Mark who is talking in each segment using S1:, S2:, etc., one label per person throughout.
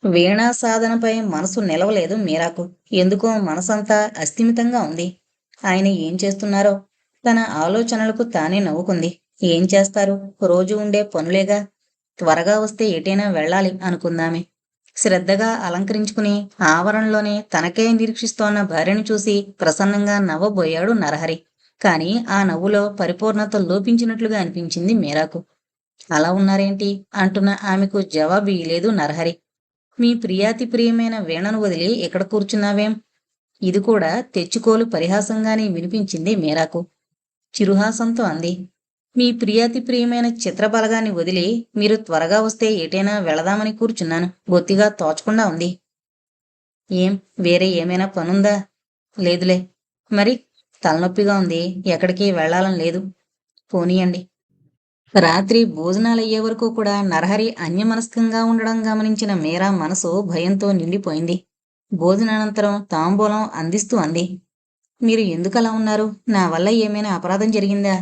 S1: వీణా సాధనపై మనసు నిలవలేదు మీరాకు. ఎందుకో మనసంతా అస్థిమితంగా ఉంది. ఆయన ఏం చేస్తున్నారో? తన ఆలోచనలకు తానే నవ్వుకుంది. ఏం చేస్తారు? రోజు ఉండే పనులేగా. త్వరగా వస్తే ఎటైనా వెళ్ళాలి అనుకుందామె. శ్రద్ధగా అలంకరించుకుని ఆవరణలోనే తనకే నిరీక్షిస్తోన్న భార్యను చూసి ప్రసన్నంగా నవ్వబోయాడు నరహరి. కాని ఆ నవ్వులో పరిపూర్ణత లోపించినట్లుగా అనిపించింది మీరాకు. అలా ఉన్నారేంటి అంటున్న ఆమెకు జవాబు ఇయ్యలేదు నరహరి. మీ ప్రియాతి ప్రియమైన వీణను వదిలి ఇక్కడ కూర్చున్నావేం? ఇది కూడా తెచ్చుకోలు పరిహాసంగానే వినిపించింది మీరాకు. చిరుహాసంతో అంది. మీ ప్రియాతి ప్రియమైన చిత్రబలగాన్ని వదిలి మీరు త్వరగా వస్తే ఏటైనా వెళదామని కూర్చున్నాను. బొత్తిగా తోచకుండా ఉంది. ఏం వేరే ఏమైనా పనుందా? లేదులే. మరి తలనొప్పిగా ఉంది. ఎక్కడికి వెళ్ళాలని లేదు. పోనీయండి. రాత్రి భోజనాలయ్యే వరకు కూడా నరహరి అన్యమనస్కంగా ఉండడం గమనించిన మీరా మనసు భయంతో నిండిపోయింది. భోజనానంతరం తాంబూలం అందిస్తూ అంది. మీరు ఎందుకలా ఉన్నారు? నా వల్ల ఏమైనా అపరాధం జరిగిందా?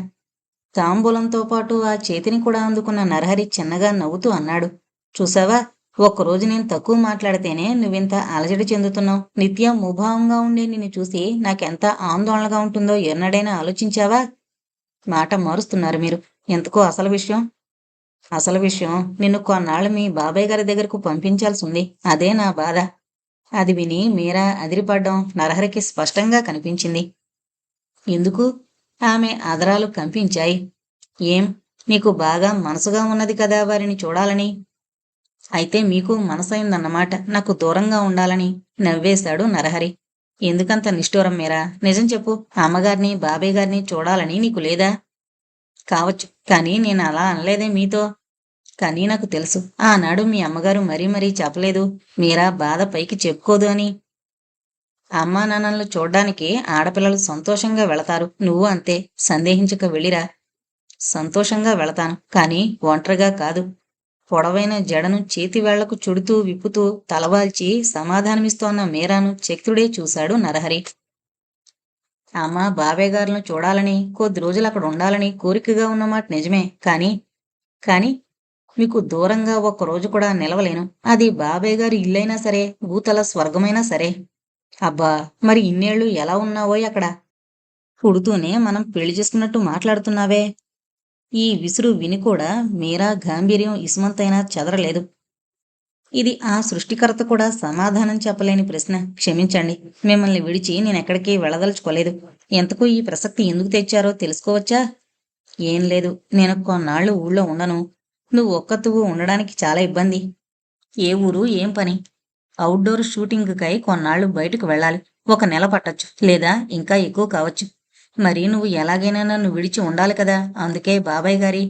S1: తాంబూలంతో పాటు ఆ చేతిని కూడా అందుకున్న నరహరి చిన్నగా నవ్వుతూ అన్నాడు. చూసావా, ఒక్కరోజు నేను తక్కువ మాట్లాడితేనే నువ్వింత అలజడి చెందుతున్నావు. నిత్యం ముభావంగా ఉండే నిన్ను చూసి నాకెంత ఆందోళనగా ఉంటుందో ఎన్నడైనా ఆలోచించావా? మాట మారుస్తున్నారు మీరు. ఎంతకో అసలు విషయం? అసలు విషయం, నిన్ను కొన్నాళ్ళు మీ బాబాయ్ గారి దగ్గరకు పంపించాల్సి ఉంది. అదే నా బాధ. అది విని మీరా అదిరిపడ్డం నరహరికి స్పష్టంగా కనిపించింది. ఎందుకు? ఆమె అదరాలు కంపించాయి. ఏం, మీకు బాగా మనసుగా ఉన్నది కదా వారిని చూడాలని. అయితే మీకు మనసైందన్నమాట నాకు దూరంగా ఉండాలని. నవ్వేశాడు నరహరి. ఎందుకంత నిష్ఠూరం మీరా? నిజం చెప్పు. అమ్మగారిని బాబాయ్ గారిని చూడాలని నీకు లేదా? కావచ్చు, కానీ నేను అలా అనలేదే మీతో. కానీ నాకు తెలుసు, ఆనాడు మీ అమ్మగారు మరీ మరీ చెప్పలేదు, మీరా బాధ పైకి చెప్పుకోదు అని. అమ్మా నాన్నలను చూడ్డానికి ఆడపిల్లలు సంతోషంగా వెళతారు. నువ్వు అంతే. సందేహించక వెళ్ళిరా. సంతోషంగా వెళతాను, కానీ ఒంటరిగా కాదు. పొడవైన జడను చేతివేళ్లకు చుడుతూ విప్పుతూ తలవాల్చి సమాధానమిస్తోన్న మీరాను చక్తుడే చూశాడు నరహరి. అమ్మ బాబాయ్ గారులను చూడాలని, కొద్ది రోజులు అక్కడ ఉండాలని కోరికగా ఉన్నమాట నిజమే. కానీ మీకు దూరంగా ఒక్కరోజు కూడా నిలవలేను. అది బాబాయ్ గారి ఇల్లైనా సరే, భూతల స్వర్గమైనా సరే. అబ్బా, మరి ఇన్నేళ్లు ఎలా ఉన్నావోయ్ అక్కడ? పుడుతూనే మనం పెళ్లి చేసుకున్నట్టు మాట్లాడుతున్నావే. ఈ విసురు విని కూడా మీరా గాంభీర్యం ఇసుమంతైనా చెదరలేదు. ఇది ఆ సృష్టికర్త కూడా సమాధానం చెప్పలేని ప్రశ్న. క్షమించండి, మిమ్మల్ని విడిచి నేనెక్కడికి వెళ్ళదలుచుకోలేదు. ఎంతకూ ఈ ప్రసక్తి ఎందుకు తెచ్చారో తెలుసుకోవచ్చా? ఏం లేదు, నేను కొన్నాళ్లు ఊళ్ళో ఉండను. నువ్వు ఒక్కతువు ఉండడానికి చాలా ఇబ్బంది. ఏ ఊరు, ఏం పని? అవుట్డోర్ షూటింగుకై కొన్నాళ్లు బయటకు వెళ్ళాలి. 1 నెల పట్టొచ్చు, లేదా ఇంకా ఎక్కువ కావచ్చు. మరి నువ్వు ఎలాగైనా నన్ను విడిచి ఉండాలి కదా. అందుకే బాబాయ్ గారి.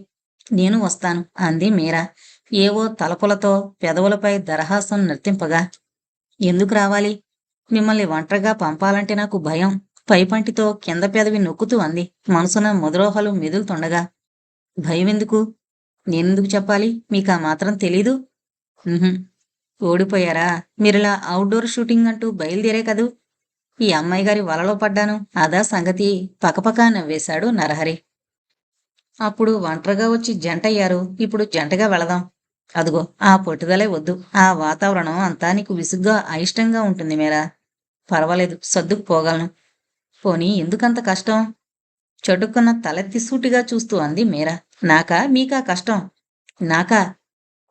S1: నేను వస్తాను అంది మీరా ఏవో తలపులతో పెదవులపై దరహాసం నర్తింపగా. ఎందుకు రావాలి? మిమ్మల్ని ఒంటరిగా పంపాలంటే నాకు భయం. పైపంటితో కింద పెదవి నొక్కుతూ అంది, మనసున మధురోహలు మెదులుతుండగా. భయమెందుకు? నేనెందుకు చెప్పాలి? మీకా మాత్రం తెలీదు? ఉహుం. ఓడిపోయారా? మీరిలా అవుట్డోర్ షూటింగ్ అంటూ బయలుదేరే కదూ. ఈ అమ్మాయి గారి వలలో పడ్డాను, అదా సంగతి. పకపకా నవ్వేశాడు నరహరి. అప్పుడు ఒంటరిగా వచ్చి జంటయ్యారు, ఇప్పుడు జంటగా వెళదాం. అదుగో ఆ పట్టుదలే వద్దు. ఆ వాతావరణం అంతా నీకు విసుగ్గా అయిష్టంగా ఉంటుంది మీరా. పర్వాలేదు, సర్దుకుపోగలను. పోనీ ఎందుకంత కష్టం? చటుక్కున తలెత్తి సూటిగా చూస్తూ అంది మీరా. నాకా మీకా కష్టం? నాకా.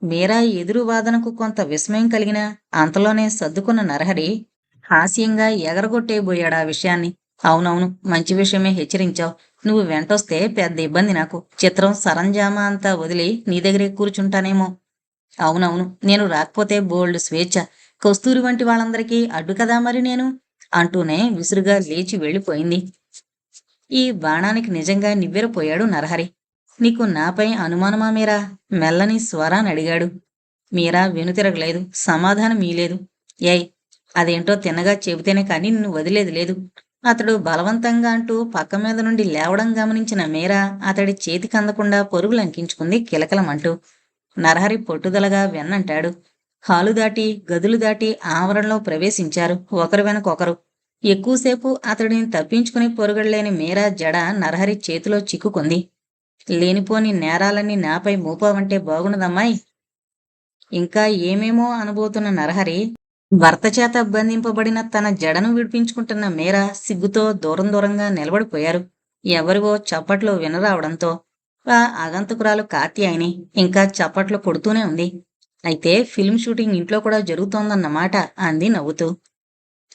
S1: మీరా ఎదురు వాదనకు కొంత విస్మయం కలిగినా అంతలోనే సర్దుకున్న నరహరి హాస్యంగా ఎగరగొట్టేయబోయాడు ఆ విషయాన్ని. అవునవును, మంచి విషయమే హెచ్చరించావు. నువ్వు వెంటొస్తే పెద్ద ఇబ్బంది నాకు. చిత్రం సరంజామా అంతా వదిలి నీ దగ్గరే కూర్చుంటానేమో. అవునవును, నేను రాకపోతే బోల్డు స్వేచ్ఛ. కస్తూరి వంటి వాళ్ళందరికీ అడ్డు కదా మరి నేను. అంటూనే విసురుగా లేచి వెళ్ళిపోయింది. ఈ బాణానికి నిజంగా నివ్వెరపోయాడు నరహరి. నీకు నాపై అనుమానమా మీరా? మెల్లని స్వరాన్ని అడిగాడు. మీరా వెనుతిరగలేదు, సమాధానం ఈలేదు. ఏయ్, అదేంటో తిన్నగా చెబితేనే కాని నిన్ను వదిలేది లేదు. అతడు బలవంతంగా అంటూ పక్క మీద నుండి లేవడం గమనించిన మీరా అతడి చేతికి అందకుండా పరుగులంకించుకుంది కిలకిలమంటూ. నరహరి పట్టుదలగా వెన్నంటాడు. హాలు దాటి గదులు దాటి ఆవరణలో ప్రవేశించారు ఒకరు వెనకొకరు. ఎక్కువసేపు అతడిని తప్పించుకుని పొరుగడలేని మీరా జడ నరహరి చేతిలో చిక్కుకుంది. లేనిపోని నేరాలన్నీ నాపై మోపావంటే బాగుండదమ్మాయి. ఇంకా ఏమేమో అనబోతున్న నరహరి భర్త చేత బంధింపబడిన తన జడను విడిపించుకుంటున్న మీరా సిగ్గుతో దూరం దూరంగా నిలబడిపోయారు. ఎవరివో చప్పట్లు వినరావడంతో ఆ ఆగంతుకురాలు కాత్యాయని ఇంకా చప్పట్లు కొడుతూనే ఉంది. అయితే ఫిల్మ్ షూటింగ్ ఇంట్లో కూడా జరుగుతోందన్నమాట అంది నవ్వుతూ.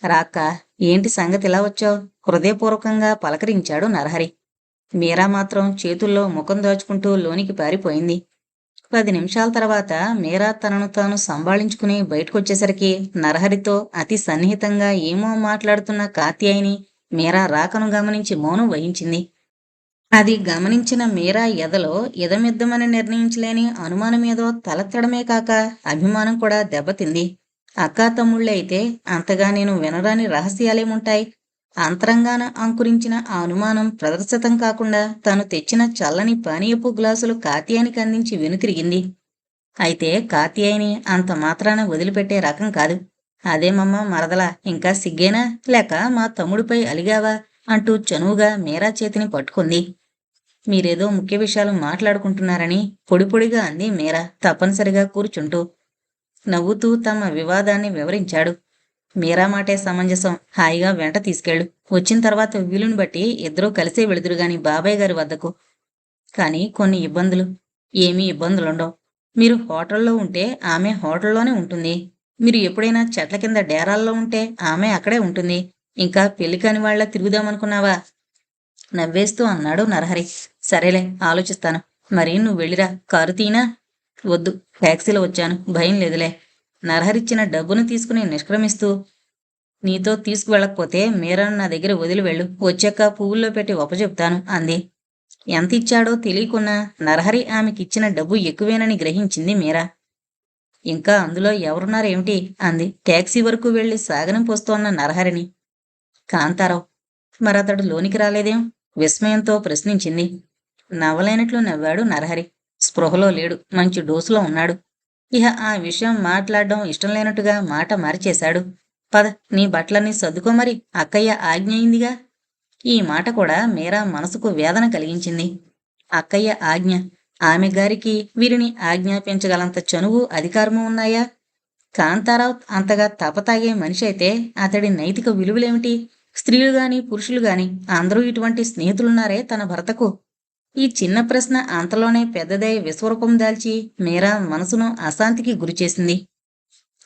S1: రాక్క, ఏంటి సంగతి ఇలా వచ్చావు? హృదయపూర్వకంగా పలకరించాడు నరహరి. మీరా మాత్రం చేతుల్లో ముఖం దాచుకుంటూ లోనికి పారిపోయింది. 10 నిమిషాల తర్వాత మీరా తనను తాను సంభాళించుకుని బయటకొచ్చేసరికి నరహరితో అతి సన్నిహితంగా ఏమో మాట్లాడుతున్న కాత్యాయిని మీరా రాకను గమనించి మౌనం వహించింది. అది గమనించిన మీరా ఎదలో ఇదమిద్దమని నిర్ణయించలేని అనుమానమేదో తలెత్తడమే కాక అభిమానం కూడా దెబ్బతింది. అక్కా తమ్ముళ్ళే అయితే అంతగా నేను వినరాని రహస్యాలేముంటాయి? అంతరంగాన అంకురించిన ఆ అనుమానం ప్రదర్శితం కాకుండా తను తెచ్చిన చల్లని పానీయపు గ్లాసులు కాత్యాయనికి అందించి వెనుతిరిగింది. అయితే కాత్యాయని అంత మాత్రాన వదిలిపెట్టే రకం కాదు. అదేమమ్మా మరదలా, ఇంకా సిగ్గేనా, లేక మా తమ్ముడిపై అలిగావా అంటూ చనువుగా మీరా చేతిని పట్టుకుంది. మీరేదో ముఖ్య విషయాలు మాట్లాడుకుంటున్నారని పొడి పొడిగా అంది మీరా తప్పనిసరిగా కూర్చుంటూ. నవ్వుతూ తమ వివాదాన్ని వివరించాడు. మీరా మాటే సమంజసం, హాయిగా వెంట తీసుకెళ్ళు. వచ్చిన తర్వాత వీలుని బట్టి ఇద్దరూ కలిసే వెళుదురుగాని బాబాయ్ గారి వద్దకు. కానీ కొన్ని ఇబ్బందులు. ఏమీ ఇబ్బందులుండవు. మీరు హోటల్లో ఉంటే ఆమె హోటల్లోనే ఉంటుంది. మీరు ఎప్పుడైనా చెట్ల కింద డేరాల్లో ఉంటే ఆమె అక్కడే ఉంటుంది. ఇంకా పెళ్లి కాని వాళ్ళ తిరుగుదామనుకున్నావా? నవ్వేస్తూ అన్నాడు నరహరి. సరేలే, ఆలోచిస్తాను. మరి నువ్వు వెళ్ళిరా, కారు తీనా? వద్దు, టాక్సీలో వచ్చాను, భయం లేదులే. నరహరిచ్చిన డబ్బును తీసుకుని నిష్క్రమిస్తూ, నీతో తీసుకువెళ్ళకపోతే మీరాను నా దగ్గర వదిలి వెళ్ళు, వచ్చాక పువ్వుల్లో పెట్టి ఒప్పచెప్తాను అంది. ఎంత ఇచ్చాడో తెలియకున్నా నరహరి ఆమెకిచ్చిన డబ్బు ఎక్కువేనని గ్రహించింది మీరా. ఇంకా అందులో ఎవరున్నారేమిటి అంది టాక్సీ వరకు వెళ్లి సాగనంపోస్తోన్న నరహరిని. కాంతారావు. మరతడు లోనికి రాలేదేం? విస్మయంతో ప్రశ్నించింది. నవ్వలేనట్లు నవ్వాడు నరహరి. స్పృహలో లేడు, మంచి డోసులో ఉన్నాడు. ఇహ ఆ విషయం మాట్లాడడం ఇష్టం లేనట్టుగా మాట మార్చేశాడు. పద, నీ బట్టలన్నీ సర్దుకోమరి, అక్కయ్య ఆజ్ఞ అయిందిగా. ఈ మాట కూడా మీరా మనసుకు వేదన కలిగించింది. అక్కయ్య ఆజ్ఞ. ఆమె గారికి వీరిని ఆజ్ఞాపించగలంత చనువు, అధికారము ఉన్నాయా? కాంతారావు అంతగా తపతాగే మనిషి అయితే అతడి నైతిక విలువలేమిటి? స్త్రీలు గాని పురుషులు గాని అందరూ ఇటువంటి స్నేహితులున్నారే తన భర్తకు? ఈ చిన్న ప్రశ్న అంతలోనే పెద్దదై విశ్వరూపం దాల్చి మీరా మనసును అశాంతికి గురిచేసింది.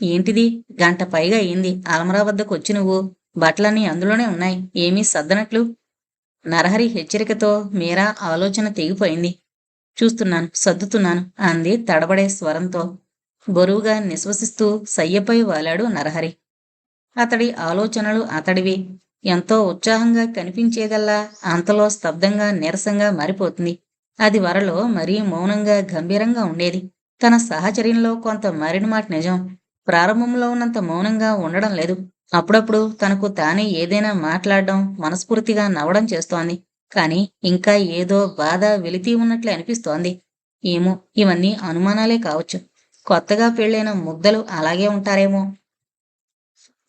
S1: ఏంటిది? గంట పైగా అయింది అలమరా వద్దకు వచ్చి నువ్వు. బట్టలన్నీ అందులోనే ఉన్నాయి, ఏమీ సద్దనట్లు. నరహరి హెచ్చరికతో మీరా ఆలోచన తెగిపోయింది. చూస్తున్నాను, సర్దుతున్నాను అంది తడబడే స్వరంతో. బరువుగా నిశ్వసిస్తూ సయ్యపై వాలాడు నరహరి. అతడి ఆలోచనలు అతడివి. ఎంతో ఉత్సాహంగా కనిపించేదల్లా అంతలో స్తబ్దంగా నీరసంగా మారిపోతుంది. అది వరలో మరీ మౌనంగా గంభీరంగా ఉండేది. తన సహచర్యంలో కొంత మారిన మాట నిజం. ప్రారంభంలో ఉన్నంత మౌనంగా ఉండడం లేదు. అప్పుడప్పుడు తనకు తానే ఏదైనా మాట్లాడడం, మనస్ఫూర్తిగా నవ్వడం చేస్తోంది. కాని ఇంకా ఏదో బాధ వెలితి ఉన్నట్లే అనిపిస్తోంది. ఏమో, ఇవన్నీ అనుమానాలే కావచ్చు. కొత్తగా పెళ్ళైన ముద్దలు అలాగే ఉంటారేమో.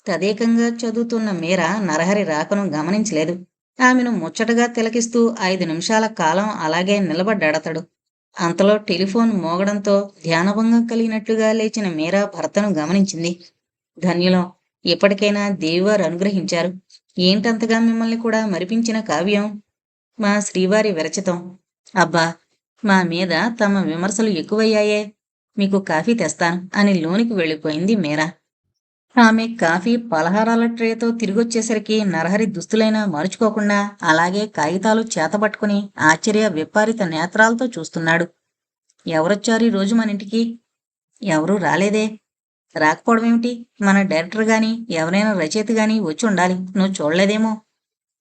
S1: తదేకంగా చదువుతున్న మీరా నరహరి రాకను గమనించలేదు. ఆమెను ముచ్చటగా తిలకిస్తూ 5 నిమిషాల కాలం అలాగే నిలబడ్డాడతడు. అంతలో టెలిఫోన్ మోగడంతో ధ్యానభంగం కలిగినట్లుగా లేచిన మీరా భర్తను గమనించింది. ధన్యులం, ఇప్పటికైనా దేవివారు అనుగ్రహించారు. ఏంటంతగా మిమ్మల్ని కూడా మరిపించిన కావ్యం? మా శ్రీవారి విరచితం. అబ్బా, మా మీద తమ విమర్శలు ఎక్కువయ్యాయే. మీకు కాఫీ తెస్తాను అని లోనికి వెళ్ళిపోయింది మీరా. ఆమె కాఫీ పలహారాల ట్రేతో తిరిగొచ్చేసరికి నరహరి దుస్తులైనా మార్చుకోకుండా అలాగే కాగితాలు చేతబట్టుకుని ఆశ్చర్య విప్పారిత నేత్రాలతో చూస్తున్నాడు. ఎవరొచ్చారు ఈ రోజు మన ఇంటికి? ఎవరూ రాలేదే. రాకపోవడమేమిటి? మన డైరెక్టర్ గాని ఎవరైనా రచయిత గాని వచ్చి ఉండాలి, నువ్వు చూడలేదేమో.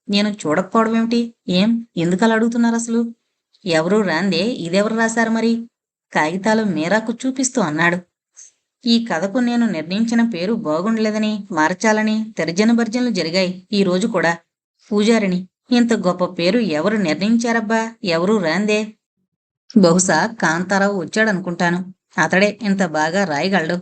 S1: నేను చూడకపోవడమేమిటి? ఏం, ఎందుకలా అడుగుతున్నారు అసలు? ఎవరూ రాందే ఇదెవరు రాశారు మరి? కాగితాలు మీరాకు చూపిస్తూ అన్నాడు. ఈ కథకు నేను నిర్ణయించిన పేరు బాగుండలేదని మార్చాలని తర్జన భర్జనలు జరిగాయి ఈ రోజు కూడా. పూజారిని. ఇంత గొప్ప పేరు ఎవరు నిర్ణయించారబ్బా? ఎవరూ రాందే. బహుశా కాంతారావు వచ్చాడనుకుంటాను. అతడే ఇంత బాగా రాయగలడు.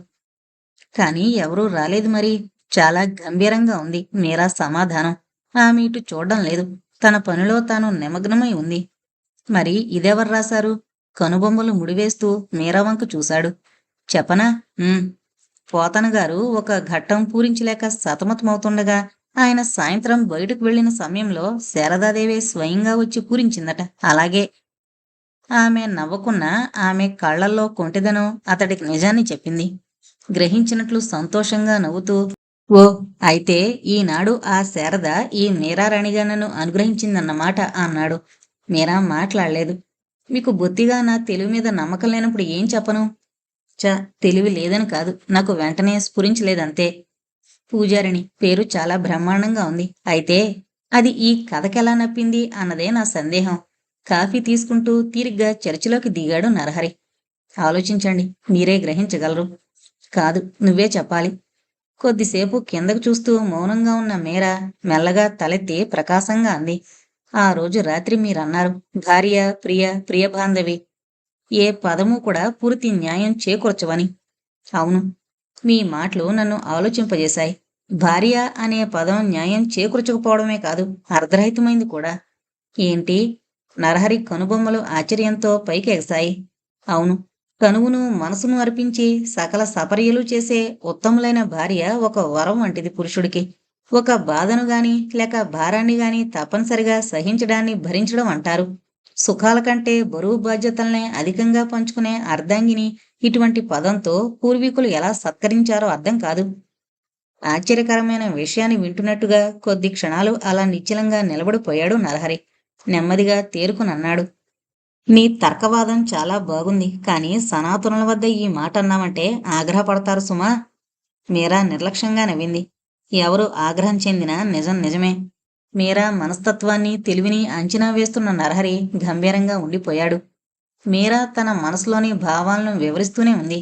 S1: కాని ఎవరూ రాలేదు మరి. చాలా గంభీరంగా ఉంది మీరా సమాధానం. ఆమె ఇటు చూడడం లేదు. తన పనిలో తాను నిమగ్నమై ఉంది. మరి ఇదెవరు రాశారు? కనుబొమ్మలు ముడివేస్తూ మీరా వంక చూశాడు. చెప్పనా? ఉమ్. పోతన గారు ఒక ఘట్టం పూరించలేక సతమతమవుతుండగా ఆయన సాయంత్రం బయటకు వెళ్ళిన సమయంలో శారదాదేవి స్వయంగా వచ్చి పూరించిందట. అలాగే ఆమె నవ్వకున్నా ఆమె కళ్ళల్లో కొంటెదనం అతడికి నిజాన్ని చెప్పింది. గ్రహించినట్లు సంతోషంగా నవ్వుతూ, ఓ, అయితే ఈనాడు ఆ శారద ఈ మీరారాణిగా నన్ను అనుగ్రహించిందన్నమాట అన్నాడు. మీరా మాట్లాడలేదు. మీకు బొత్తిగా నా తెలివి మీద నమ్మకం లేనప్పుడు ఏం చెప్పను? తెలివి లేదని కాదు, నాకు వెంటనే స్ఫురించలేదంతే. పూజారిణి పేరు చాలా బ్రహ్మాండంగా ఉంది. అయితే అది ఈ కథకెలా నప్పింది అన్నదే నా సందేహం. కాఫీ తీసుకుంటూ తీరిగ్గా చర్చిలోకి దిగాడు నరహరి. ఆలోచించండి, మీరే గ్రహించగలరు. కాదు, నువ్వే చెప్పాలి. కొద్దిసేపు కిందకు చూస్తూ మౌనంగా ఉన్న మీరా మెల్లగా తలెత్తి ప్రకాశంగా అంది. ఆ రోజు రాత్రి మీరన్నారు, భార్య, ప్రియ, ప్రియబాంధవి ఏ పదము కూడా పూర్తి న్యాయం చేకూర్చవని. అవును, మీ మాటలు నన్ను ఆలోచింపజేశాయి. భార్య అనే పదం న్యాయం చేకూర్చకపోవడమే కాదు, అర్ధరహితమైంది కూడా. ఏంటి? నరహరి కనుబొమ్మలు ఆశ్చర్యంతో పైకి ఎగసాయి. అవును, కనువును మనసును అర్పించి సకల సపర్యలు చేసే ఉత్తములైన భార్య ఒక వరం వంటిది పురుషుడికి. ఒక బాధను గాని లేక భారాన్ని గాని తప్పనిసరిగా సహించడాన్ని భరించడం అంటారు. సుఖాల కంటే బరువు బాధ్యతల్నే అధికంగా పంచుకునే అర్ధాంగిని ఇటువంటి పదంతో పూర్వీకులు ఎలా సత్కరించారో అర్థం కాదు. ఆశ్చర్యకరమైన విషయాన్ని వింటున్నట్టుగా కొద్ది క్షణాలు అలా నిశ్చలంగా నిలబడిపోయాడు నరహరి. నెమ్మదిగా తేరుకునన్నాడు. నీ తర్కవాదం చాలా బాగుంది, కానీ సనాతనుల వద్ద ఈ మాట అన్నావంటే ఆగ్రహపడతారు సుమా. మీరా నిర్లక్ష్యంగా నవ్వింది. ఎవరు ఆగ్రహం చెందినా నిజం నిజమే. మీరా మనస్తత్వాన్ని తెలివిని అంచనా వేస్తున్న నరహరి గంభీరంగా ఉండిపోయాడు. మీరా తన మనసులోని భావాలను వివరిస్తూనే ఉంది.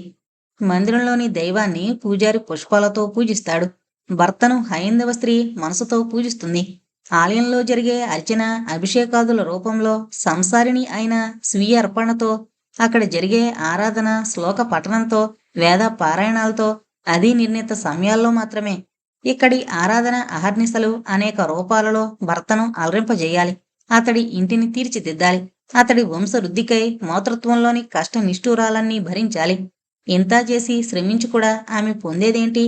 S1: మందిరంలోని దైవాన్ని పూజారి పుష్పాలతో పూజిస్తాడు. భర్తను హైందవ స్త్రీ మనసుతో పూజిస్తుంది. ఆలయంలో జరిగే అర్చన, అభిషేకాదుల రూపంలో సంసారిణి అయిన స్వీయ అర్పణతో, అక్కడ జరిగే ఆరాధన శ్లోక పఠనంతో, వేద పారాయణాలతో, అది నిర్ణీత సమయాల్లో మాత్రమే. ఇక్కడి ఆరాధన అహర్నిశలు అనేక రూపాలలో భర్తను అలరింపజేయాలి. అతడి ఇంటిని తీర్చిదిద్దాలి. అతడి వంశవృద్ధికై మాతృత్వంలోని కష్ట నిష్ఠూరాలన్నీ భరించాలి. ఇంతా చేసి శ్రమించి కూడా ఆమె పొందేదేంటి?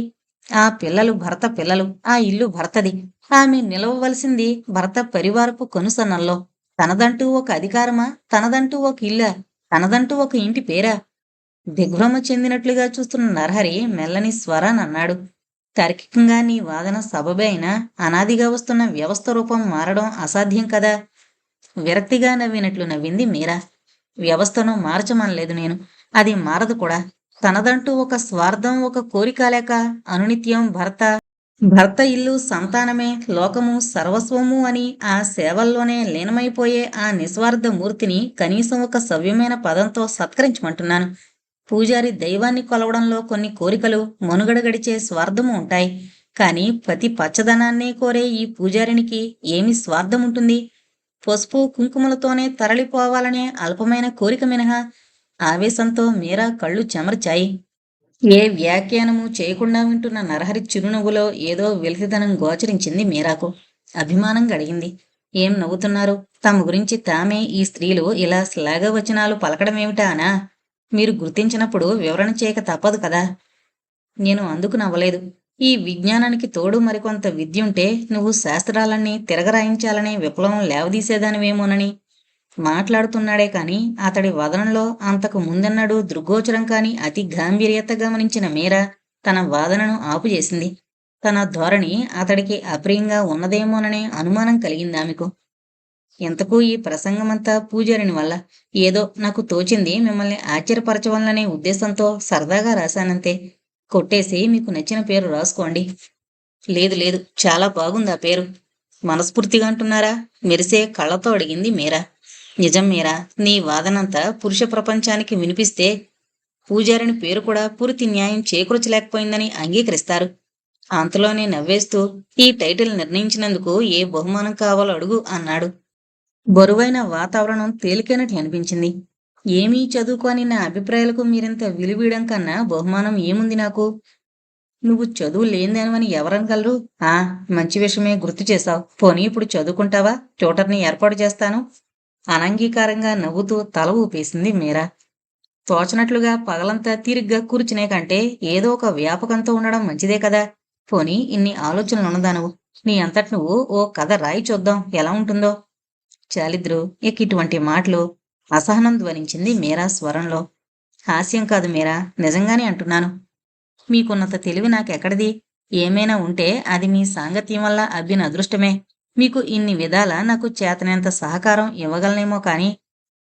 S1: ఆ పిల్లలు భర్త పిల్లలు, ఆ ఇల్లు భర్తది. ఆమె నిలవవలసింది భర్త పరివారపు కనుసన్నల్లో. తనదంటూ ఒక అధికారమా? తనదంటూ ఒక ఇల్లా? తనదంటూ ఒక ఇంటి పేరా? దిగ్భ్రమ చెందినట్లుగా చూస్తున్న నరహరి మెల్లని స్వరానన్నాడు. తార్కికంగా నీ వాదన సబబే అయినా అనాదిగా వస్తున్న వ్యవస్థ రూపం మారడం అసాధ్యం కదా. విరక్తిగా నవ్వినట్లు నవ్వింది మీరా. వ్యవస్థను మార్చమనలేదు నేను. అది మారదు కూడా. తనదంటూ ఒక స్వార్థం, ఒక కోరిక లేక అనునిత్యం భర్త ఇల్లు సంతానమే లోకము సర్వస్వము అని ఆ సేవల్లోనే లీనమైపోయే ఆ నిస్వార్థ మూర్తిని కనీసం ఒక సవ్యమైన పదంతో సత్కరించమంటున్నాను. పూజారి దైవాన్ని కొలవడంలో కొన్ని కోరికలు, మనుగడ గడిచే స్వార్థము ఉంటాయి. కాని ప్రతి పచ్చదనాన్నే కోరే ఈ పూజారినికి ఏమి స్వార్థముంటుంది? పసుపు కుంకుమలతోనే తరలిపోవాలనే అల్పమైన కోరిక మినహా. ఆవేశంతో మీరా కళ్ళు చెమర్చాయి. ఏ వ్యాఖ్యానము చేయకుండా వింటున్న నరహరి చిరునవ్వులో ఏదో వెలితితనం గోచరించింది మీరాకు. అభిమానంగా అడిగింది. ఏం నవ్వుతున్నారు? తమ గురించి తామే ఈ స్త్రీలు ఇలా శ్లాఘవచనాలు పలకడమేమిటా అనా? మీరు గుర్తించినప్పుడు వివరణ చేయక తప్పదు కదా. నేను అందుకు నవ్వలేదు. ఈ విజ్ఞానానికి తోడు మరికొంత విద్యుంటే నువ్వు శాస్త్రాలన్నీ తిరగరాయించాలనే విప్లవం లేవదీసేదానివేమోనని. మాట్లాడుతున్నాడే కాని అతడి వదనంలో అంతకు ముందెన్నడూ దృగ్గోచరం కాని అతి గాంభీర్యత గమనించిన మీరా తన వాదనను ఆపుచేసింది. తన ధోరణి అతడికి అప్రియంగా ఉన్నదేమోననే అనుమానం కలిగిందామెకు. ఇంతకూ ఈ ప్రసంగమంతా పూజారిని వల్ల. ఏదో నాకు తోచింది మిమ్మల్ని ఆశ్చర్యపరచవలననే ఉద్దేశంతో సరదాగా రాశానంతే. కొట్టేసి మీకు నచ్చిన పేరు రాసుకోండి. లేదు లేదు, చాలా బాగుంది ఆ పేరు. మనస్ఫూర్తిగా అంటున్నారా? మెరిసే కళ్ళతో అడిగింది మీరా. నిజం మీరా, నీ వాదనంతా పురుష ప్రపంచానికి వినిపిస్తే పూజారిని పేరు కూడా పూర్తి న్యాయం చేకూర్చలేకపోయిందని అంగీకరిస్తారు. అంతలోనే నవ్వేస్తూ, ఈ టైటిల్ నిర్ణయించినందుకు ఏ బహుమానం కావాలో అడుగు అన్నాడు. బరువైన వాతావరణం తేలికైనట్లు అనిపించింది. ఏమీ చదువుకోని నా అభిప్రాయాలకు మీరింత విలువీయడం కన్నా బహుమానం ఏముంది నాకు? నువ్వు చదువు లేనిదానివని ఎవరనగలరు? మంచి విషయమే గుర్తు చేశావు. పోనీ ఇప్పుడు చదువుకుంటావా? ట్యూటర్ని ఏర్పాటు చేస్తాను. అనంగీకారంగా నవ్వుతూ తల ఊపేసింది మీరా. తోచనట్లుగా పగలంతా తీరిగ్గా కూర్చునే కంటే ఏదో ఒక వ్యాపకంతో ఉండడం మంచిదే కదా. పోనీ ఇన్ని ఆలోచనలున్నదా నువ్వు? నీ అంతట నువ్వు ఓ కథ రాయి చూద్దాం ఎలా ఉంటుందో. చాలిద్రు ఇక ఇటువంటి మాటలు. అసహనం ధ్వనించింది మీరా స్వరంలో. హాస్యం కాదు మీరా, నిజంగానే అంటున్నాను. మీకున్నంత తెలివి నాకెక్కడిది? ఏమైనా ఉంటే అది మీ సాంగత్యం వల్ల అబ్బిన అదృష్టమే. మీకు ఇన్ని విధాల నాకు చేతనంత సహకారం ఇవ్వగలనేమో కాని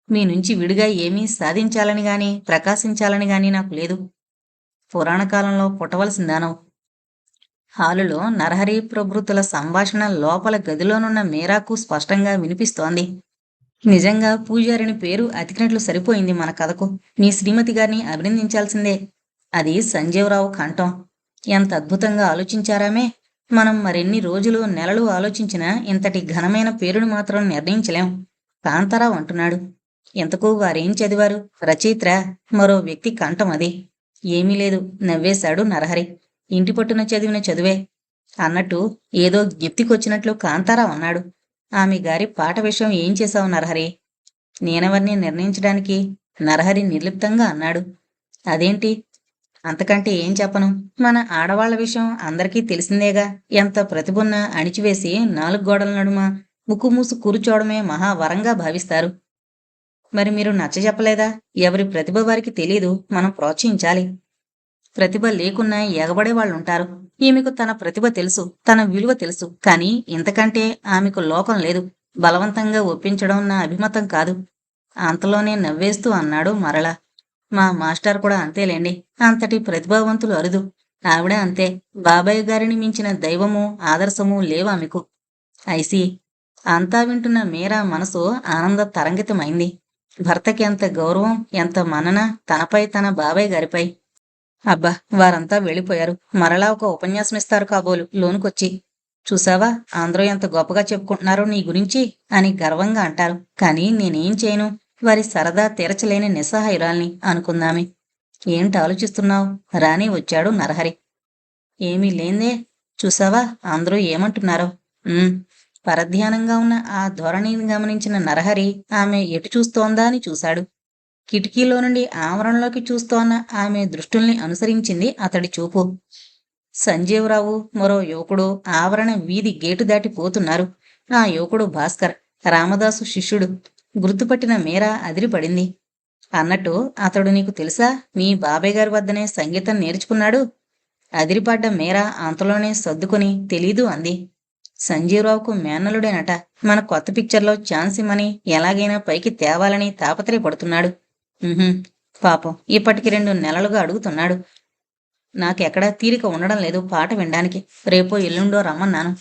S1: మీ నుంచి విడిగా ఏమీ సాధించాలని గాని ప్రకాశించాలని గాని నాకు లేదు. పురాణకాలంలో పుట్టవలసిందానో. హాలులో నరహరి ప్రభృతుల సంభాషణ లోపల గదిలోనున్న మీరాకు స్పష్టంగా వినిపిస్తోంది. నిజంగా పూజారిని పేరు అతికినట్లు సరిపోయింది మన కథకు. మీ శ్రీమతి గారిని అభినందించాల్సిందే. అది సంజీవరావు కంఠం. ఎంత అద్భుతంగా ఆలోచించారామే. మనం మరెన్ని రోజులు నెలలు ఆలోచించినా ఇంతటి ఘనమైన పేరుని మాత్రం నిర్ణయించలేం. కాంతారావు అంటున్నాడు. ఇంతకు వారేం చదివారు? రచయిత్రా? మరో వ్యక్తి కంఠం అది. ఏమీ లేదు, నవ్వేశాడు నరహరి. ఇంటి పట్టున చదివిన చదువే అన్నట్టు ఏదో జ్ఞప్తికొచ్చినట్లు కాంతారావు అన్నాడు. ఆమె గారి పాట విషయం ఏం చేశావు నరహరి? నేనెవర్ని నిర్ణయించడానికి? నరహరి నిర్లిప్తంగా అన్నాడు. అదేంటి? అంతకంటే ఏం చెప్పను. మన ఆడవాళ్ల విషయం అందరికీ తెలిసిందేగా. ఎంత ప్రతిభున్నా అణిచివేసి 4 గోడల నడుమ ముక్కుమూసు కూర్చోవడమే మహావరంగా భావిస్తారు. మరి మీరు నచ్చజెప్పలేదా? ఎవరి ప్రతిభ వారికి తెలీదు, మనం ప్రోత్సహించాలి. ప్రతిభ లేకున్నా ఎగబడే వాళ్ళుంటారు. ఈమెకు తన ప్రతిభ తెలుసు, తన విలువ తెలుసు. కానీ ఇంతకంటే ఆమెకు లోకం లేదు. బలవంతంగా ఒప్పించడం నా అభిమతం కాదు. అంతలోనే నవ్వేస్తూ అన్నాడు మరలా. మా మాస్టర్ కూడా అంతేలేండి. అంతటి ప్రతిభావంతులు అరుదు. ఆవిడ అంతే. బాబాయ్ గారిని మించిన దైవము ఆదర్శము లేవామెకు. ఐసి. అంతా వింటున్న మీరా మనసు ఆనంద తరంగితమైంది. భర్తకి ఎంత గౌరవం, ఎంత మన్నన తనపై, తన బాబాయ్ గారిపై. అబ్బా, వారంతా వెళ్ళిపోయారు. మరలా ఒక ఉపన్యాసం ఇస్తారు కాబోలు లోనుకొచ్చి. చూసావా, అందరూ ఎంత గొప్పగా చెప్పుకుంటున్నారో నీ గురించి అని గర్వంగా అంటారు. కానీ నేనేం చేయను? వారి సరదా తీరచలేని నిస్సహాయురాల్ని అనుకుందామే. ఏంటి ఆలోచిస్తున్నావు? రాని వచ్చాడు నరహరి. ఏమీ లేందే. చూసావా అందరూ ఏమంటున్నారో. పరధ్యానంగా ఉన్న ఆ ధోరణిని గమనించిన నరహరి ఆమె ఎటు చూస్తోందా అని చూశాడు. కిటికీలో నుండి ఆవరణలోకి చూస్తోన్న ఆమె దృష్టుల్ని అనుసరించింది అతడి చూపు. సంజీవరావు మరో యువకుడు ఆవరణ వీధి గేటు దాటి పోతున్నారు. ఆ యువకుడు భాస్కర్, రామదాసు శిష్యుడు. గుర్తుపట్టిన మీరా అదిరిపడింది. అన్నట్టు అతడు నీకు తెలుసా? మీ బాబాయ్ గారి వద్దనే సంగీతం నేర్చుకున్నాడు. అదిరిపడ్డ మీరా అంతలోనే సర్దుకుని తెలీదు అంది. సంజీవరావుకు మేనలుడేనట. మన కొత్త పిక్చర్లో ఛాన్స్ ఇమ్మని ఎలాగైనా పైకి తేవాలని తాపత్రయపడుతున్నాడు. పాపం ఇప్పటికి 2 నెలలుగా అడుగుతున్నాడు. నాకెక్కడా తీరిక ఉండడం లేదు పాట వినడానికి. రేపో ఎల్లుండో రమ్మన్నాను.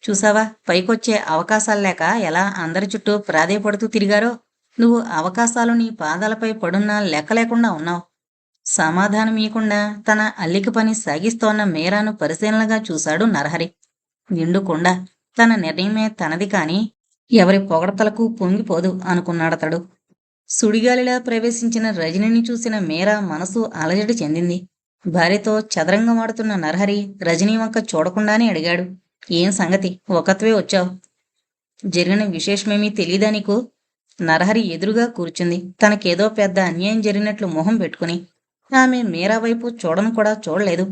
S1: చూసావా, పైకొచ్చే అవకాశాలు లేక ఎలా అందరి చుట్టూ ప్రాధేయపడుతూ తిరిగారో. నువ్వు అవకాశాలు నీ పాదాలపై పడున్నా లెక్క లేకుండా ఉన్నావు. సమాధానమీయకుండా తన అల్లిక పని సాగిస్తోన్న మీరాను పరిశీలనగా చూశాడు నరహరి. నిండుకుండా తన నిర్ణయమే తనది కాని ఎవరి పొగడతలకు పొంగిపోదు అనుకున్నాడతడు. సుడిగాలిలా ప్రవేశించిన రజనిని చూసిన మీరా మనసు అలజడి చెందింది. భార్యతో చదరంగమాడుతున్న నరహరి రజనీ వంక చూడకుండానే అడిగాడు. ఏం సంగతి? ఒకత్వే వచ్చావు? జరిగిన విశేషమేమీ తెలీదా నీకు? నరహరి ఎదురుగా కూర్చుంది, తనకేదో పెద్ద అన్యాయం జరిగినట్లు మొహం పెట్టుకుని. ఆమె మీరా వైపు చూడను కూడా చూడలేదు.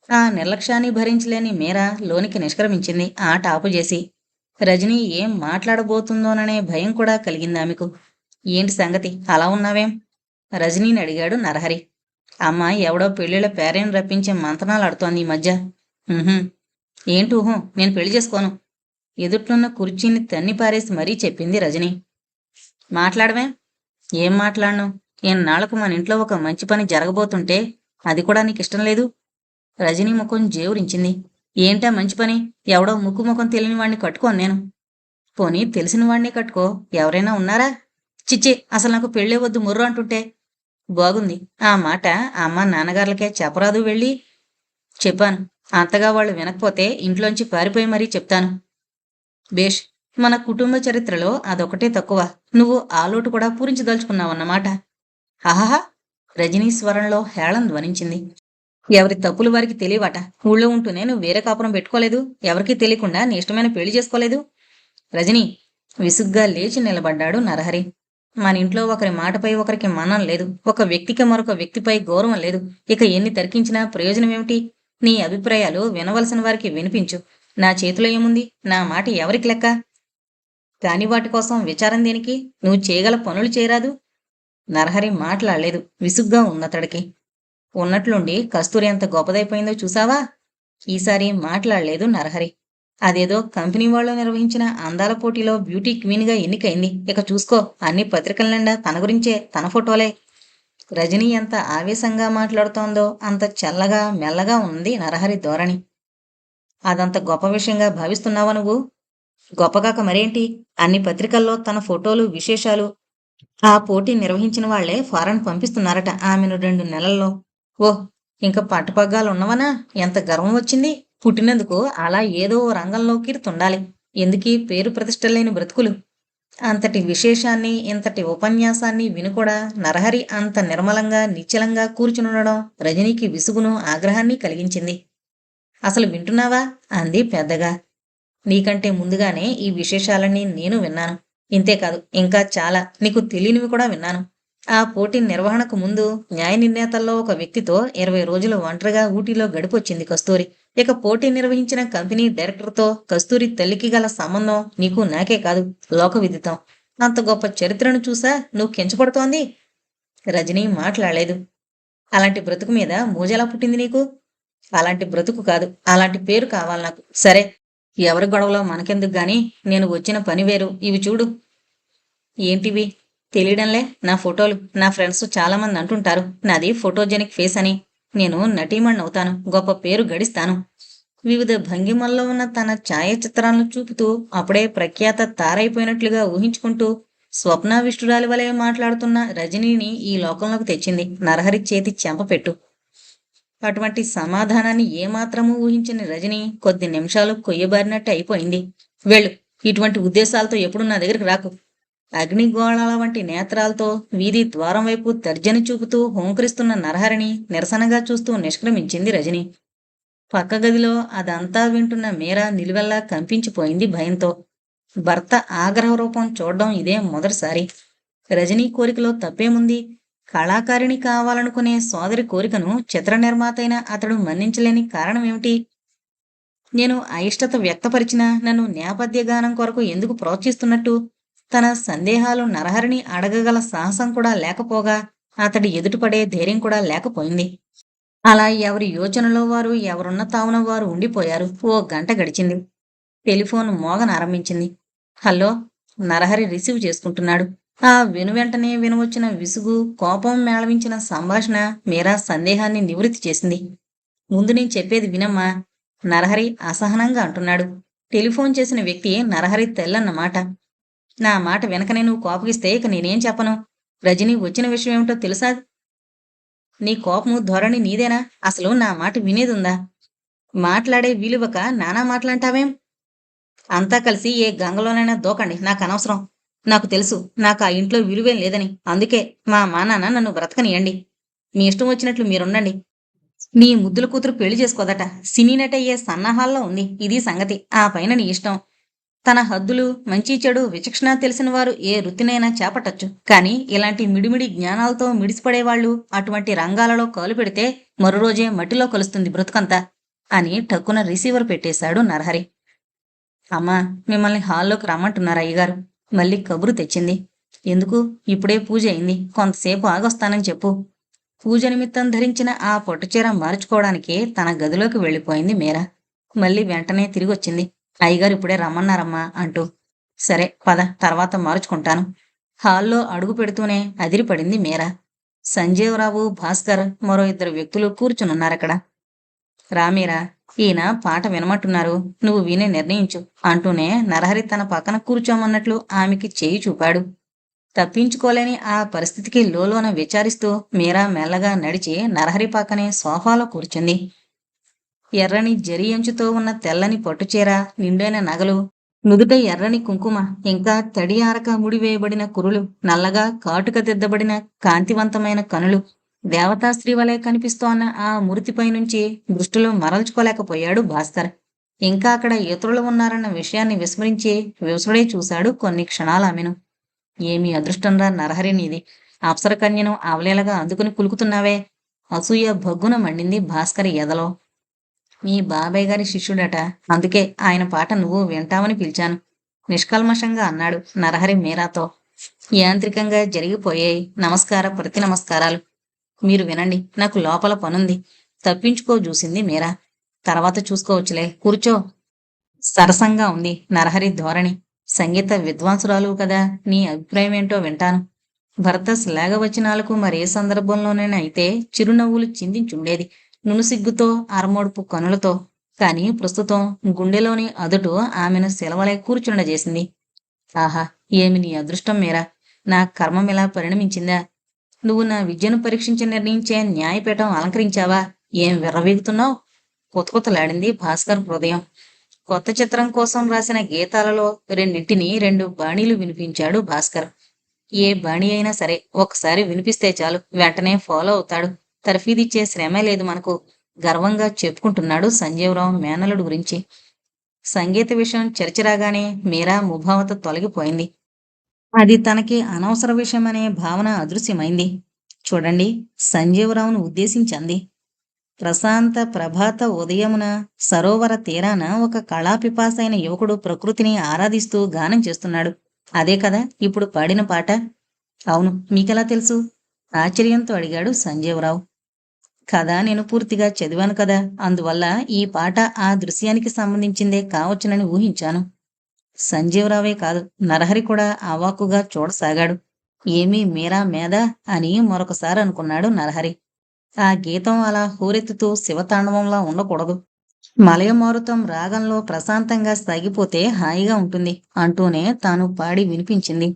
S1: ఆ నిర్లక్ష్యాన్ని భరించలేని మీరా లోనికి నిష్క్రమించింది ఆట ఆపుచేసి. రజనీ ఏం మాట్లాడబోతుందోననే భయం కూడా కలిగింది ఆమెకు. ఏంటి సంగతి, అలా ఉన్నావేం? రజనీని అడిగాడు నరహరి. అమ్మ ఎవడో పెళ్లిళ్ళ పేరేను రప్పించే మంతనాలు ఆడుతోంది ఈ మధ్య. ఏంటి ఊహం? నేను పెళ్లి చేసుకోను. ఎదుట్లున్న కుర్చీని తన్ని పారేసి మరీ చెప్పింది రజనీ. మాట్లాడవే? ఏం మాట్లాడను? ఎన్నాళ్లకు మన ఇంట్లో ఒక మంచి పని జరగబోతుంటే అది కూడా నీకిష్టం లేదు? రజనీ ముఖం జేవురించింది. ఏంటా మంచి పని? ఎవడో ముఖం తెలియని వాణ్ణి కట్టుకోను నేను. పోనీ తెలిసిన వాణ్ణి కట్టుకో. ఎవరైనా ఉన్నారా? చిచ్చి, అసలు నాకు పెళ్ళే వద్దు ముర్రు అంటుంటే. బాగుంది. ఆ మాట అమ్మ నాన్నగారులకే చెప్పరాదు వెళ్ళి. చెప్పాను. అంతగా వాళ్ళు వినకపోతే ఇంట్లోంచి పారిపోయి మరీ చెప్తాను. బేష్. మన కుటుంబ చరిత్రలో అదొకటే తక్కువ. నువ్వు ఆ లోటు కూడా పూరించదలుచుకున్నావన్నమాట. ఆహాహా! రజనీ స్వరంలో హేళన ధ్వనించింది. ఎవరి తప్పులు వారికి తెలియవట. ఊళ్ళో ఉంటూనే నువ్వు వేరే కాపురం పెట్టుకోలేదు. ఎవరికీ తెలియకుండా నీ ఇష్టమైన పెళ్లి చేసుకోలేదు. రజనీ! విసుగ్గా లేచి నిలబడ్డాడు నరహరి. మన ఇంట్లో ఒకరి మాటపై ఒకరికి మన్నం లేదు. ఒక వ్యక్తికి మరొక వ్యక్తిపై గౌరవం లేదు. ఇక ఎన్ని తర్కించినా ప్రయోజనమేమిటి? నీ అభిప్రాయాలు వినవలసిన వారికి వినిపించు. నా చేతిలో ఏముంది? నా మాట ఎవరికి లెక్క? కాని వాటి కోసం విచారం దేనికి? నువ్వు చేయగల పనులు చేయరాదు? నరహరి మాట్లాడలేదు. విసుగ్గా ఉందతడికి. ఉన్నట్లుండి కస్తూరి ఎంత గొప్పదైపోయిందో చూసావా? ఈసారి మాట్లాడలేదు నరహరి. అదేదో కంపెనీ వాళ్ళు నిర్వహించిన అందాల పోటీలో బ్యూటీ క్వీన్గా ఎన్నికైంది. ఇక చూసుకో, అన్ని పత్రికల నిండా తన గురించే, తన ఫోటోలే. రజనీ ఎంత ఆవేశంగా మాట్లాడుతోందో అంత చల్లగా మెల్లగా ఉంది నరహరి ధోరణి. అదంత గొప్ప విషయంగా భావిస్తున్నావా నువ్వు? గొప్పగాక మరేంటి? అన్ని పత్రికల్లో తన ఫోటోలు, విశేషాలు. ఆ పోటీ నిర్వహించిన వాళ్లే ఫారెన్ పంపిస్తున్నారట ఆమెను 2 నెలల్లో. ఓహ్, ఇంకా పట్టపగ్గాలున్నవనా? ఎంత గర్వం వచ్చింది! పుట్టినందుకు అలా ఏదో ఓ రంగంలో కీర్తుండాలి. ఎందుకీ పేరు ప్రతిష్టలేని బ్రతుకులు? అంతటి విశేషాన్ని, ఇంతటి ఉపన్యాసాన్ని విని కూడా నరహరి అంత నిర్మలంగా, నిశ్చలంగా కూర్చునుండడం రజనీకి విసుగును, ఆగ్రహాన్ని కలిగించింది. అసలు వింటున్నావా? అంది పెద్దగా. నీకంటే ముందుగానే ఈ విశేషాలన్నీ నేను విన్నాను. ఇంతేకాదు, ఇంకా చాలా నీకు తెలియనివి కూడా విన్నాను. ఆ పోటీ నిర్వహణకు ముందు న్యాయ నిర్ణేతల్లో ఒక వ్యక్తితో 20 రోజులు ఒంటరిగా ఊటీలో గడిపొచ్చింది కస్తూరి. ఇక పోటీ నిర్వహించిన కంపెనీ డైరెక్టర్తో కస్తూరి తల్లికి గల సంబంధం నీకు నాకే కాదు, లోకవిదితం. అంత గొప్ప చరిత్రను చూసా నువ్వు కించపడుతోంది? రజనీ మాట్లాడలేదు. అలాంటి బ్రతుకు మీద మోజెలా పుట్టింది నీకు? అలాంటి బ్రతుకు కాదు, అలాంటి పేరు కావాలి నాకు. సరే, ఎవరి గొడవలో మనకెందుకు గాని, నేను వచ్చిన పని వేరు. ఇవి చూడు. ఏంటివి? తెలియడంలే. నా ఫోటోలు. నా ఫ్రెండ్స్ చాలా మంది అంటుంటారు నాది ఫోటోజెనిక్ ఫేస్ అని. నేను నటీమణ్ణవుతాను, గొప్ప పేరు గడిస్తాను. వివిధ భంగిమల్లో ఉన్న తన ఛాయాచిత్రాలను చూపుతూ అప్పుడే ప్రఖ్యాత తారైపోయినట్లుగా ఊహించుకుంటూ స్వప్నావిష్టురాలి వలె మాట్లాడుతున్న రజనీని ఈ లోకంలోకి తెచ్చింది నరహరి చేతి చెంపపెట్టు. అటువంటి సమాధానాన్ని ఏమాత్రమూ ఊహించని రజని కొద్ది నిమిషాలు కొయ్యబారినట్టు అయిపోయింది. వెళ్ళు, ఇటువంటి ఉద్దేశాలతో ఎప్పుడు నా దగ్గరికి రాకు. అగ్నిగోళాల వంటి నేత్రాలతో వీధి ద్వారం వైపు తర్జని చూపుతూ హోంకరిస్తున్న నరహరిని నిరసనగా చూస్తూ నిష్క్రమించింది రజని. పక్క గదిలో అదంతా వింటున్న మీరా నిలువెల్లా కంపించిపోయింది భయంతో. భర్త ఆగ్రహ రూపం చూడడం ఇదే మొదటిసారి. రజనీ కోరికలో తప్పేముంది? కళాకారిణి కావాలనుకునే సోదరి కోరికను చిత్ర నిర్మాతైన అతడు మన్నించలేని కారణమేమిటి? నేను అయిష్టత వ్యక్తపరిచినా నన్ను నేపథ్య గానం కొరకు ఎందుకు ప్రోత్సహిస్తున్నట్టు? తన సందేహాలు నరహరిని అడగగల సాహసం కూడా లేకపోగా అతడి ఎదుటిపడే ధైర్యం కూడా లేకపోయింది. అలా ఎవరి యోచనలో వారు, ఎవరున్న తావున వారు ఉండిపోయారు. ఓ గంట గడిచింది. టెలిఫోన్ మోగనారంభించింది. హలో. నరహరి రిసీవ్ చేసుకుంటున్నాడు. ఆ వెనువెంటనే వినవచ్చిన విసుగు, కోపం మేళవించిన సంభాషణ మీరా సందేహాన్ని నివృత్తి చేసింది. ముందు నేను చెప్పేది వినమ్మా, నరహరి అసహనంగా అంటున్నాడు. టెలిఫోన్ చేసిన వ్యక్తి నరహరి తెల్లన్నమాట. నా మాట వెనకనే నువ్వు కోపగిస్తే ఇక నేనేం చెప్పను? రజనీ వచ్చిన విషయం ఏమిటో తెలుసా? నీ కోపము ధోరణి నీదేనా? అసలు నా మాట వినేదుందా? మాట్లాడే వీలువక నానా మాట్లాంటావేం? అంతా కలిసి ఏ గంగలోనైనా దూకండి, నాకు అనవసరం. నాకు తెలుసు, నాకు ఆ ఇంట్లో విలువేం లేదని. అందుకే మా నాన్న నన్ను బ్రతకనియండి. మీ ఇష్టం వచ్చినట్లు మీరుండండి. నీ ముద్దుల కూతురు పెళ్లి చేసుకోదట. సినీ నటయ్యే సన్నాహాల్లో ఉంది. ఇది సంగతి. ఆ పైన నీ ఇష్టం. తన హద్దులు, మంచి చెడు విచక్షణ తెలిసిన వారు ఏ వృత్తినైనా చేపట్టచ్చు. కానీ ఇలాంటి మిడిమిడి జ్ఞానాలతో మిడిసిపడేవాళ్లు అటువంటి రంగాలలో కాలు పెడితే మరో రోజే మట్టిలో కలుస్తుంది బ్రతుకంతా అని టక్కున రిసీవర్ పెట్టేశాడు నరహరి. అమ్మా, మిమ్మల్ని హాల్లోకి రమ్మంటున్నారు అయ్యగారు. మళ్ళీ కబురు తెచ్చింది. ఎందుకు? ఇప్పుడే పూజ అయింది, కొంతసేపు ఆగొస్తానని చెప్పు. పూజ నిమిత్తం ధరించిన ఆ పట్టుచీర మార్చుకోవడానికి తన గదిలోకి వెళ్ళిపోయింది మీరా. మళ్ళీ వెంటనే తిరిగొచ్చింది. అయ్యగారు ఇప్పుడే రమ్మన్నారమ్మా అంటూ. సరే పద, తర్వాత మార్చుకుంటాను. హాల్లో అడుగు పెడుతూనే అదిరిపడింది మీరా. సంజీవరావు, భాస్కర్, మరో 2 వ్యక్తులు కూర్చునున్నారక్కడ. రామీరా, ఈయన పాట వినమంటున్నారు, నువ్వు విని నిర్ణయించు అంటూనే నరహరి తన పక్కన కూర్చోమన్నట్లు ఆమెకి చేయి చూపాడు. తప్పించుకోలేని ఆ పరిస్థితికి లోలోన విచారిస్తూ మీరా మెల్లగా నడిచి నరహరి పక్కనే సోఫాలో కూర్చుంది. ఎర్రని జరి అంచుతో ఉన్న తెల్లని పట్టుచీర, నిండైన నగలు, నుదుట ఎర్రని కుంకుమ, ఇంకా తడి ఆరక ముడివేయబడిన కురులు, నల్లగా కాటుక దిద్దబడిన కాంతివంతమైన కనులు, దేవతాస్త్రీ వలె కనిపిస్తోన్న ఆ మూర్తిపై నుంచి దృష్టిలో మరల్చుకోలేకపోయాడు భాస్కర్. ఇంకా అక్కడ ఇతరులు ఉన్నారన్న విషయాన్ని విస్మరించి వివసుడే చూశాడు కొన్ని క్షణాలామెను. ఏమి అదృష్టంరా నరహరి నీది. అప్సరకన్యను అవలీలగా అందుకుని కులుకుతున్నావే. అసూయ భగ్గున మండింది భాస్కర్ ఎదలో. మీ బాబాయ్ గారి శిష్యుడట. అందుకే ఆయన పాట నువ్వు వింటావని పిలిచాను. నిష్కల్మషంగా అన్నాడు నరహరి మీరాతో. యాంత్రికంగా జరిగిపోయాయి నమస్కార ప్రతి నమస్కారాలు. మీరు వినండి, నాకు లోపల పనుంది. తప్పించుకో చూసింది మీరా. తర్వాత చూసుకోవచ్చులే, కూర్చో. సరసంగా ఉంది నరహరి ధోరణి. సంగీత విద్వాంసురాలు కదా, నీ అభిప్రాయం ఏంటో వింటాను. భర్త శ్లాఘవచనాలకు మరే సందర్భంలోనైనా అయితే చిరునవ్వులు చిందించుండేది, నునుసిగ్గుతో అరమోడుపు కనులతో. కాని ప్రస్తుతం గుండెలోని అదుటు ఆమెను సెలవలై కూర్చుండజేసింది. ఆహా, ఏమి నీ అదృష్టం మీరా. నా కర్మమిలా పరిణమించిందా. నువ్వు నా విద్యను పరీక్షించి నిర్ణయించే న్యాయపీఠం అలంకరించావా. ఏం విర్రవీగుతున్నావు. కొతకొతలాడింది భాస్కర్ హృదయం. కొత్త చిత్రం కోసం రాసిన గీతాలలో రెండింటిని రెండు బాణీలు వినిపించాడు భాస్కర్. ఏ బాణీ అయినా సరే ఒకసారి వినిపిస్తే చాలు, వెంటనే ఫాలో అవుతాడు. తర్ఫీదిచ్చే శ్రమే లేదు మనకు. గర్వంగా చెప్పుకుంటున్నాడు సంజీవరావు మేనలుడు గురించి. సంగీత విషయం చర్చరాగానే మీరా ముభావత తొలగిపోయింది. అది తనకి అనవసర విషయమనే భావన అదృశ్యమైంది. చూడండి, సంజీవరావును ఉద్దేశించింది. ప్రశాంత ప్రభాత ఉదయమున సరోవర తీరాన ఒక కళాపిపాసైన యువకుడు ప్రకృతిని ఆరాధిస్తూ గానం చేస్తున్నాడు. అదే కదా ఇప్పుడు పాడిన పాట. అవును, మీకెలా తెలుసు. ఆశ్చర్యంతో అడిగాడు సంజీవరావు. కదా నేను పూర్తిగా చదివాను కదా, అందువల్ల ఈ పాట ఆ దృశ్యానికి సంబంధించిందే కావచ్చునని ఊహించాను. సంజీవరావే కాదు, నరహరి కూడా అవాక్కుగా చూడసాగాడు. ఏమీ మీరా మేధ అని మరొకసారి అనుకున్నాడు నరహరి. ఆ గీతం అలా హోరెత్తుతూ శివతాండవంలా ఉండకూడదు. మలయమారుతం రాగంలో ప్రశాంతంగా సాగిపోతే హాయిగా ఉంటుంది అంటూనే తాను పాడి వినిపించింది.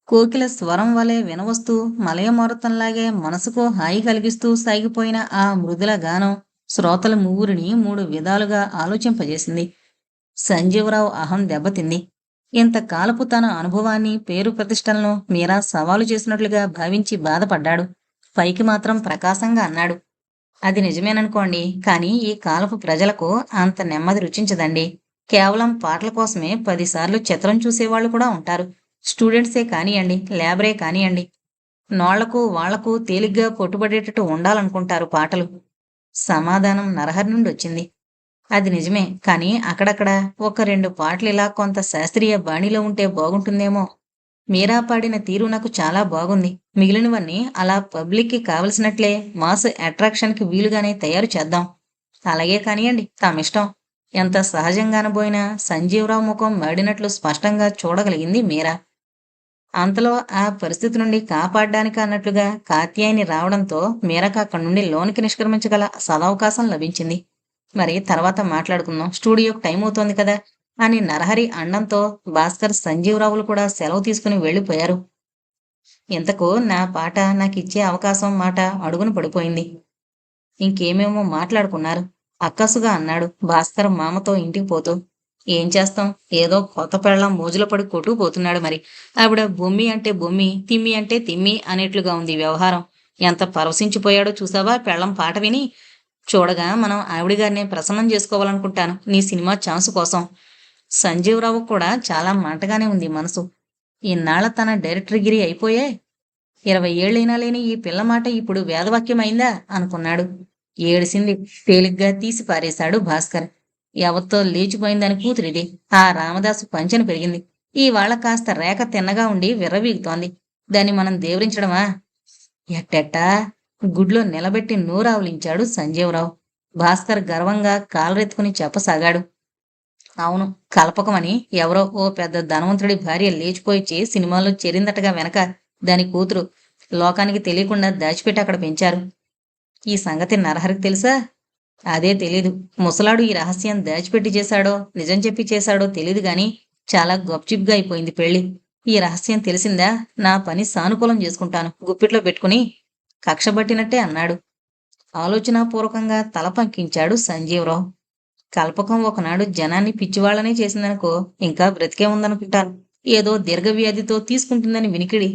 S1: కోకిల స్వరం వలె వినవస్తూ మలయమారుతంలాగే మనసుకు హాయి కలిగిస్తూ సాగిపోయిన ఆ మృదుల గానం శ్రోతల ముగ్గురిని మూడు విధాలుగా ఆలోచింపజేసింది. సంజీవరావు అహం దెబ్బతింది. ఇంతకాలపు తన అనుభవాన్ని పేరు ప్రతిష్టలను మీరా సవాలు చేసినట్లుగా భావించి బాధపడ్డాడు. పైకి మాత్రం ప్రకాశంగా అన్నాడు. అది నిజమేననుకోండి, కానీ ఈ కాలపు ప్రజలకు అంత నెమ్మది రుచించదండి. కేవలం పాటల కోసమే 10 సార్లు చిత్రం చూసేవాళ్లు కూడా ఉంటారు. స్టూడెంట్సే కానియండి, లేబరే కానియండి. నోళ్లకు వాళ్లకు తేలిగ్గా పొట్టుబడేటట్టు ఉండాలనుకుంటారు పాటలు. సమాధానం నరహరి నుండి వచ్చింది. అది నిజమే, కానీ అక్కడక్కడ ఒక రెండు పాటలు ఇలా కొంత శాస్త్రీయ బాణీలో ఉంటే బాగుంటుందేమో. మీరా పాడిన తీరు నాకు చాలా బాగుంది. మిగిలినవన్నీ అలా పబ్లిక్కి కావలసినట్లే మాస్ అట్రాక్షన్కి వీలుగానే తయారు చేద్దాం. అలాగే కానియండి, తామిష్టం. ఎంత సహజంగా అనబోయినా సంజీవరావు ముఖం మాడినట్లు స్పష్టంగా చూడగలిగింది మీరా. అంతలో ఆ పరిస్థితి నుండి కాపాడ్డానికి అన్నట్లుగా కాత్యాయని రావడంతో మీరకు అక్కడి నుండి లోనికి నిష్క్రమించగల సదవకాశం లభించింది. మరి తర్వాత మాట్లాడుకుందాం, స్టూడియోకి టైం అవుతోంది కదా అని నరహరి అండంతో భాస్కర్ సంజీవరావులు కూడా సెలవు తీసుకుని వెళ్ళిపోయారు. ఇంతకు నా పాట నాకిచ్చే అవకాశం మాట అడుగున పడిపోయింది. ఇంకేమేమో మాట్లాడుకున్నారు. అక్కసుగా అన్నాడు భాస్కర్ మామతో ఇంటికి పోతూ. ఏం చేస్తాం, ఏదో కొత్త పెళ్ళం మోజులో పడి కొట్టుకుపోతున్నాడు మరి. ఆవిడ బొమ్మి అంటే బొమ్మి, తిమ్మి అంటే తిమ్మి అనేట్లుగా ఉంది వ్యవహారం. ఎంత పరవశించిపోయాడో చూసావా పెళ్ళం పాట విని. చూడగా మనం ఆవిడ గారినే ప్రసన్నం చేసుకోవాలనుకుంటాను నీ సినిమా ఛాన్సు కోసం. సంజీవరావు కూడా చాలా మంటగానే ఉంది మనసు. ఇన్నాళ్ల తన డైరెక్టర్గిరి అయిపోయే 20 ఏళ్ళైనా లేని ఈ పిల్ల మాట ఇప్పుడు వేదవాక్యమైందా అనుకున్నాడు. ఏడిసింది తేలిగ్గా తీసి పారేశాడు భాస్కర్. ఎవరితో లేచిపోయిందని కూతురిది. ఆ రామదాసు పంచెను పెరిగింది. ఇవాళ కాస్త రేఖ తిన్నగా ఉండి విర్రవీగుతోంది. దాన్ని మనం దేవరించడమా. ఎట్టెట్టా గుడ్లో నిలబెట్టి నోరావులించాడు సంజీవరావు. భాస్కర్ గర్వంగా కాలరెత్తుకుని చెప్పసాగాడు. అవును, కల్పకమని ఎవరో ఓ పెద్ద ధనవంతుడి భార్య లేచిపోయిచ్చి సినిమాల్లో చేరిందటగా వెనక. దాని కూతురు లోకానికి తెలియకుండా దాచిపెట్టి అక్కడ పెంచారు. ఈ సంగతి నరహరికి తెలుసా. అదే తెలీదు. ముసలాడు ఈ రహస్యం దాచిపెట్టి చేశాడో నిజం చెప్పి చేశాడో తెలీదు గాని చాలా గప్చిప్గా అయిపోయింది పెళ్లి. ఈ రహస్యం తెలిసిందా నా పని సానుకూలం చేసుకుంటాను గుప్పిట్లో పెట్టుకుని కక్షబట్టినట్టే అన్నాడు. ఆలోచనాపూర్వకంగా తల పంకించాడు సంజీవరావు. కల్పకం ఒకనాడు జనాన్ని పిచ్చివాళ్లనే చేసిందనుకో, ఇంకా బ్రతికే ఉందనుకుంటాను. ఏదో దీర్ఘవ్యాధితో తీసుకుంటుందని వినికిడి.